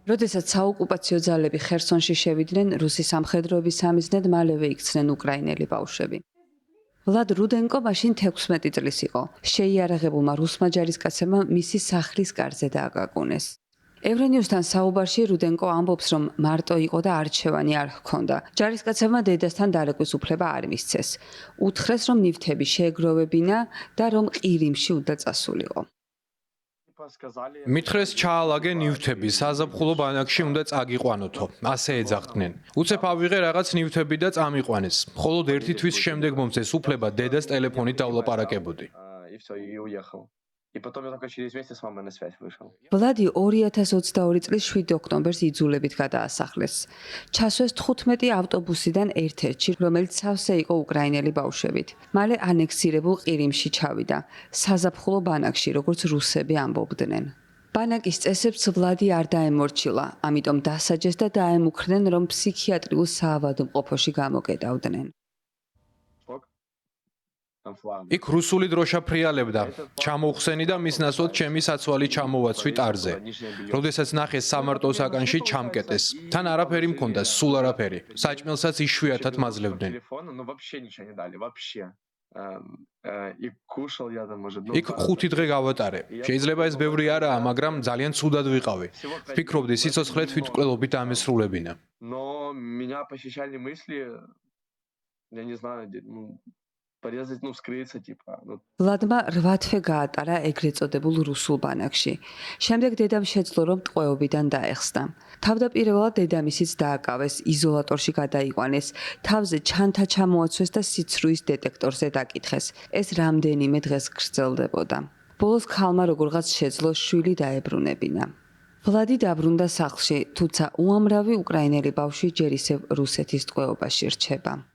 როდესაც საოკუპაციო ძალები ხერსონში შევიდნენ, რუსი სამხედროების სამიზნედ მალევე იქცნენ უკრაინელი ბავშვები. ვლად რუდენკო მაშინ 16 წლის იყო. შეიარაღებულმა რუსმა ჯარისკაცებმა მისი სახლის კარზე დააკაკუნეს. ევრენიუსთან საუბარში რუდენკო ამბობს, რომ მარტო იყო და არჩევანი არ ჰქონდა. ჯარისკაცებმა დედასთან დალეკვის უფლება არ მისცეს. უთხრეს, რომ ნივთები შეეგროვებინა და რომ ყირიმში უნდა წასულიყო. მითხრეს ჩაალაგე ნივთები, საზაფხულო ბანაკში უნდა წაგიყვანოთო. ასე ეძახდნენ. უცებ ავიღე რაღაც ნივთები და წამიყვანეს. მხოლოდ ერთი თვის შემდეგ მომწეს უფლება დედას ტელეფონით დავლაპარაკებოდი. ვლადი 2022 წლის 7 ოქტომბერს იძულებით გადაასახლეს. ჩასვეს 15 ავტობუსიდან ერთ-ერთში, რომელიც სავსე იყო უკრაინელი ბავშვებით. მალე ანექსირებულ ყირიმში ჩავიდა, საზაფხულო ბანაკში, როგორც რუსები ამბობდნენ. ბანაკის წესებს ვლადი არ დაემორჩილა, ამიტომ დასაჯეს და დაემუქრნენ, რომ ფსიქიატრიულ საავადმყოფოში გამოკეტავდნენ. იქ რუსული დროშა ფრიალებდა. ჩამოვხსენი და მის ნაცვლად ჩემი საცვალი ჩამოვაცვი ტარზე. როდესაც ნახეს სამარტო საკანში ჩამკეტეს. თან არაფერი მქონდა, სულ არაფერი. საჭმელსაც იშვიათად მაძლევდნენ. იქ 5 დღე გავატარე. შეიძლება ეს ბევრი არაა, მაგრამ ძალიან ცუდად ვიყავი. ვფიქრობდი სიცოცხლე თვითმკვლელობით დამესრულებინა. ვლადმა 8 თვე გაატარა ეგრეთ წოდებულ რუსულ ბანაკში. შემდეგ დედამ შეძლო, რომ ტყვეობიდან დაეხსნა. თავდაპირველად დედამისიც დააკავეს, იზოლატორში გადაიყვანეს, თავზე ჩანთა ჩამოაცვეს და სიცრუის დეტექტორზე დაკითხეს. ეს რამდენიმე დღეს გრძელდებოდა. ბოლოს ქალმა როგორღაც შეძლო შვილი დაებრუნებინა. ვლადი დაბრუნდა სახლში, თუმცა უამრავი უკრაინელი ბავშვი ჯერ ისევ რუსეთის ტყვეობაში რჩება.